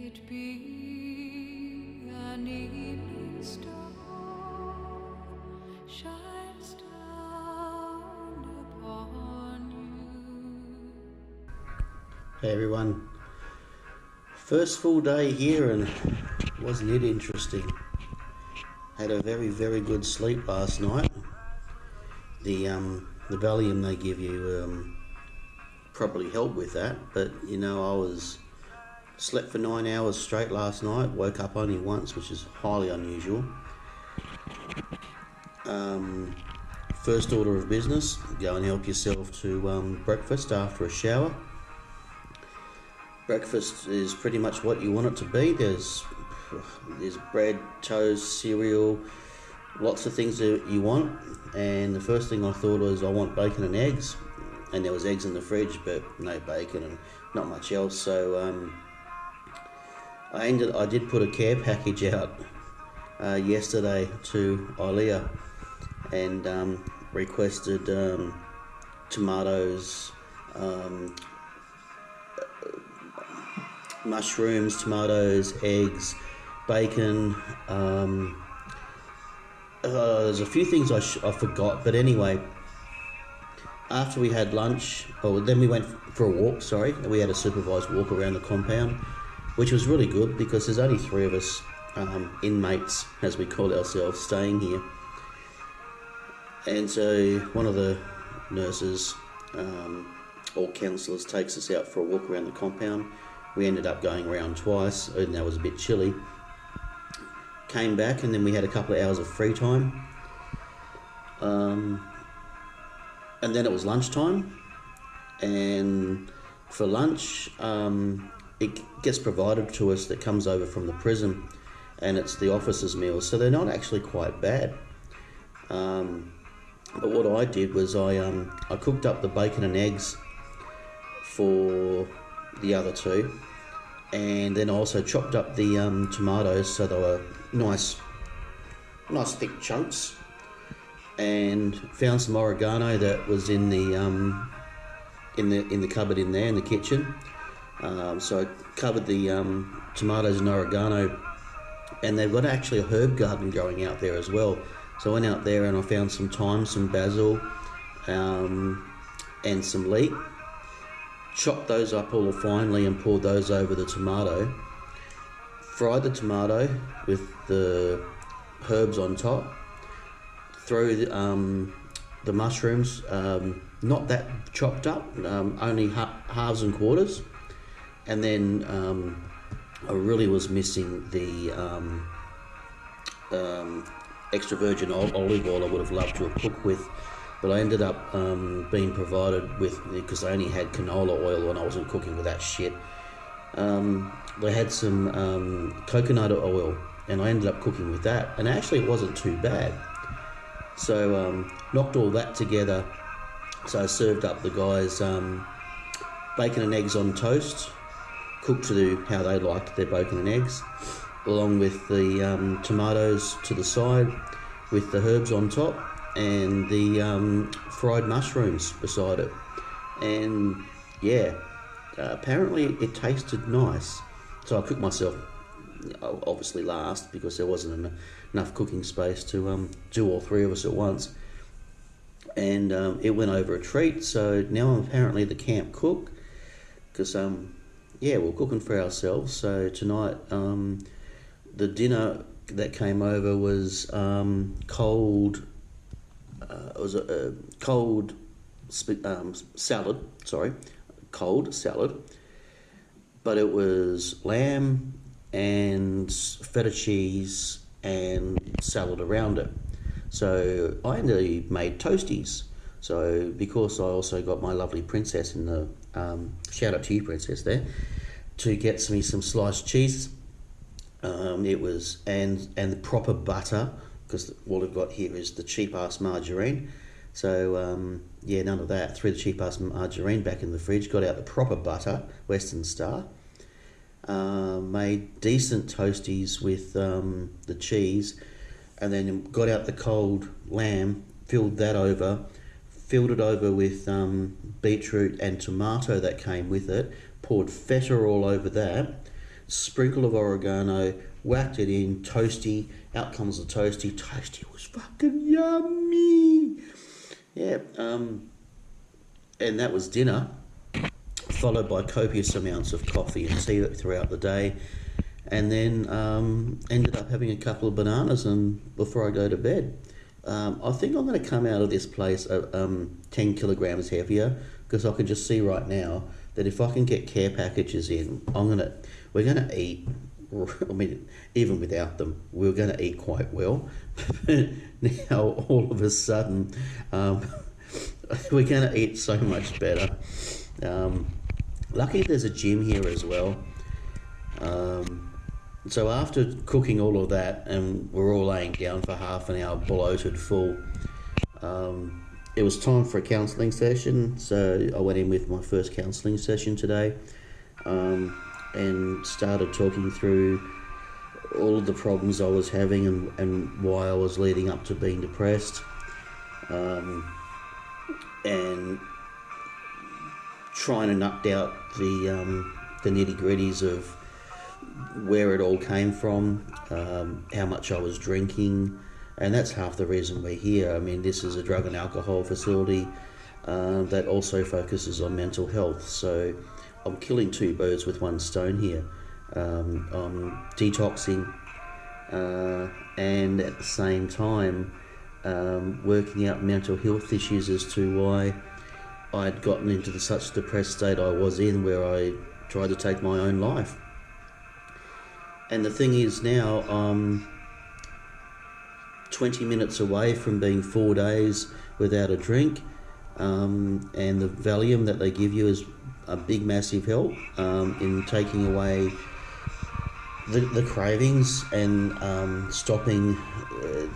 it be an evening star shines down upon you. Hey everyone, first full day here and wasn't it interesting? Had a very good sleep last night. The Valium they give you probably helped with that, but you know slept for 9 hours straight last night, woke up only once, which is highly unusual. First order of business, go and help yourself to breakfast after a shower. Breakfast is pretty much what you want it to be. There's bread, toast, cereal, lots of things that you want. And the first thing I thought was I want bacon and eggs, and there was eggs in the fridge, but no bacon and not much else. So I did put a care package out yesterday to Ilea and requested tomatoes, mushrooms, tomatoes, eggs, bacon. There's a few things I forgot, but anyway, after we had lunch, then we went for a walk, we had a supervised walk around the compound, which was really good because there's only 3 of us inmates, as we call ourselves, staying here. And so one of the nurses or counsellors takes us out for a walk around the compound. We ended up going around twice, and that was a bit chilly. Came back, and then we had a couple of hours of free time. And then it was lunchtime, and for lunch, it gets provided to us that comes over from the prison, and it's the officers' meals, so they're not actually quite bad. But what I did was I cooked up the bacon and eggs for the other 2, and then I also chopped up the tomatoes so they were nice thick chunks, and found some oregano that was in the cupboard in there in the kitchen. So I covered the tomatoes and oregano, and they've got actually a herb garden growing out there as well. So I went out there and I found some thyme, some basil, and some leek. Chopped those up all finely and poured those over the tomato. Fried the tomato with the herbs on top. Throw the mushrooms, not that chopped up, only halves and quarters. And then I really was missing the extra virgin olive oil I would have loved to have cooked with, but I ended up being provided with, because I only had canola oil and I wasn't cooking with that shit. They had some coconut oil, and I ended up cooking with that, and actually it wasn't too bad. So knocked all that together. So I served up the guys bacon and eggs on toast, cooked to how they liked their bacon and eggs, along with the tomatoes to the side with the herbs on top, and the fried mushrooms beside it. And yeah, apparently it tasted nice. So I cooked myself obviously last because there wasn't enough cooking space to do all 3 of us at once, and it went over a treat. So now I'm apparently the camp cook, because we're cooking for ourselves. So tonight the dinner that came over was cold. It was a cold salad. Cold salad, but it was lamb and feta cheese and salad around it. So I only made toasties. So because I also got my lovely princess in the shout out to you, princess, there, to get me some sliced cheese. It was and the proper butter, because all I've got here is the cheap ass margarine. So none of that. Threw the cheap ass margarine back in the fridge, got out the proper butter, Western Star. Made decent toasties with the cheese, and then got out the cold lamb, filled it over with beetroot and tomato that came with it, poured feta all over that, sprinkle of oregano, whacked it in, toasty, out comes the toasty. Toasty was fucking yummy. Yeah, and that was dinner, followed by copious amounts of coffee and tea throughout the day, and then ended up having a couple of bananas and before I go to bed. I think I'm going to come out of this place 10 kilograms heavier, because I can just see right now that if I can get care packages in, we're gonna eat. I mean, even without them, we're going to eat quite well. Now, all of a sudden, we're going to eat so much better. Lucky there's a gym here as well. So after cooking all of that, and we're all laying down for half an hour, bloated full, it was time for a counselling session. So I went in with my first counselling session today. And started talking through all of the problems I was having and why I was leading up to being depressed, and trying to nut out the nitty-gritties of where it all came from, how much I was drinking, and that's half the reason we're here. I mean, this is a drug and alcohol facility that also focuses on mental health, so I'm killing two birds with one stone here. I'm detoxing and at the same time working out mental health issues as to why I'd gotten into such depressed state I was in, where I tried to take my own life. And the thing is, now I'm 20 minutes away from being 4 days without a drink, and the Valium that they give you is a big massive help in taking away the cravings and stopping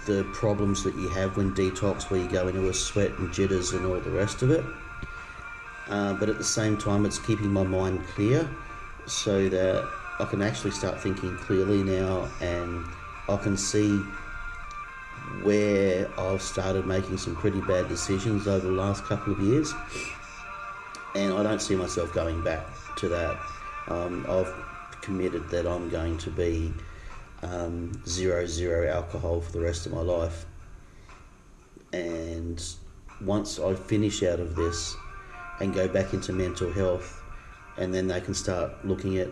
the problems that you have when detox, where you go into a sweat and jitters and all the rest of it. But at the same time, it's keeping my mind clear so that I can actually start thinking clearly now, and I can see where I've started making some pretty bad decisions over the last couple of years. And I don't see myself going back to that. I've committed that I'm going to be 0 alcohol for the rest of my life. And once I finish out of this and go back into mental health, and then they can start looking at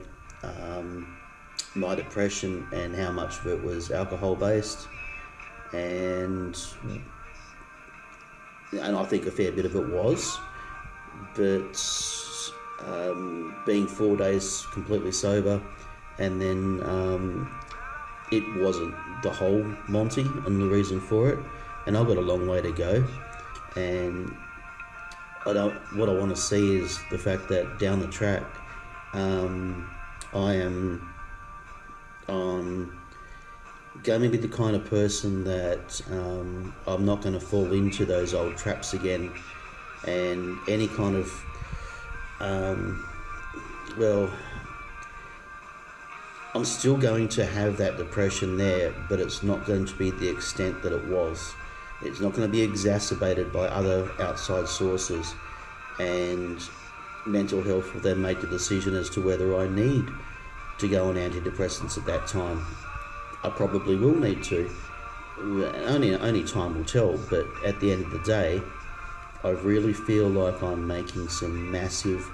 my depression and how much of it was alcohol based, and I think a fair bit of it was. But being 4 days completely sober, and then it wasn't the whole Monty and the reason for it, and I've got a long way to go. And what I want to see is the fact that down the track, I am going to be the kind of person that I'm not going to fall into those old traps again. And any kind of, I'm still going to have that depression there, but it's not going to be the extent that it was. It's not going to be exacerbated by other outside sources, and mental health will then make the decision as to whether I need to go on antidepressants at that time. I probably will need to. Only time will tell, but at the end of the day, I really feel like I'm making some massive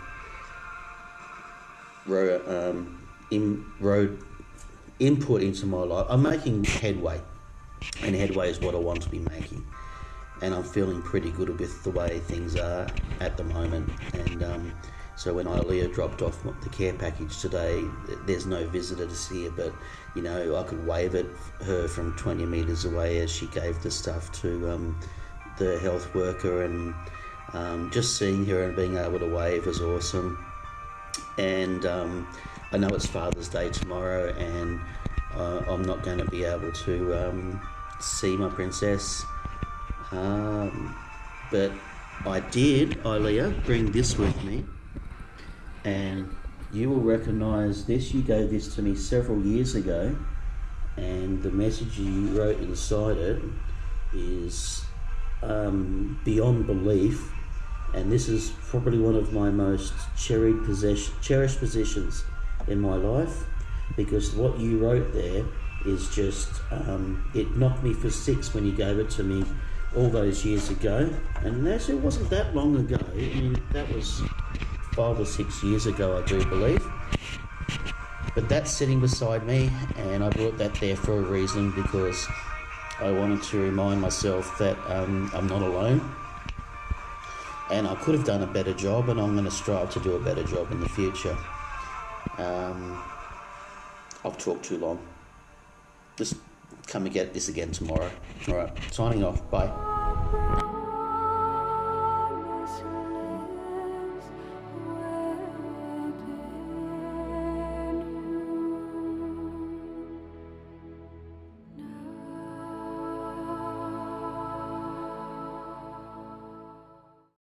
input into my life. I'm making headway, and headway is what I want to be making. And I'm feeling pretty good with the way things are at the moment. And so when Ilea dropped off the care package today, there's no visitors here, but you know, I could wave at her from 20 metres away as she gave the stuff to the health worker, and just seeing her and being able to wave was awesome. And I know it's Father's Day tomorrow, and I'm not going to be able to see my princess, but I did, Ilea, bring this with me, and you will recognise this. You gave this to me several years ago, and the message you wrote inside it is beyond belief, and this is probably one of my most cherished possessions in my life. because what you wrote there is just, it knocked me for six when you gave it to me all those years ago. And actually, it wasn't that long ago. I mean, that was 5 or 6 years ago, I do believe. But that's sitting beside me, and I brought that there for a reason, because I wanted to remind myself that I'm not alone, and I could have done a better job, and I'm going to strive to do a better job in the future. I've talked too long. Just come and get this again tomorrow. Alright, signing off. Bye.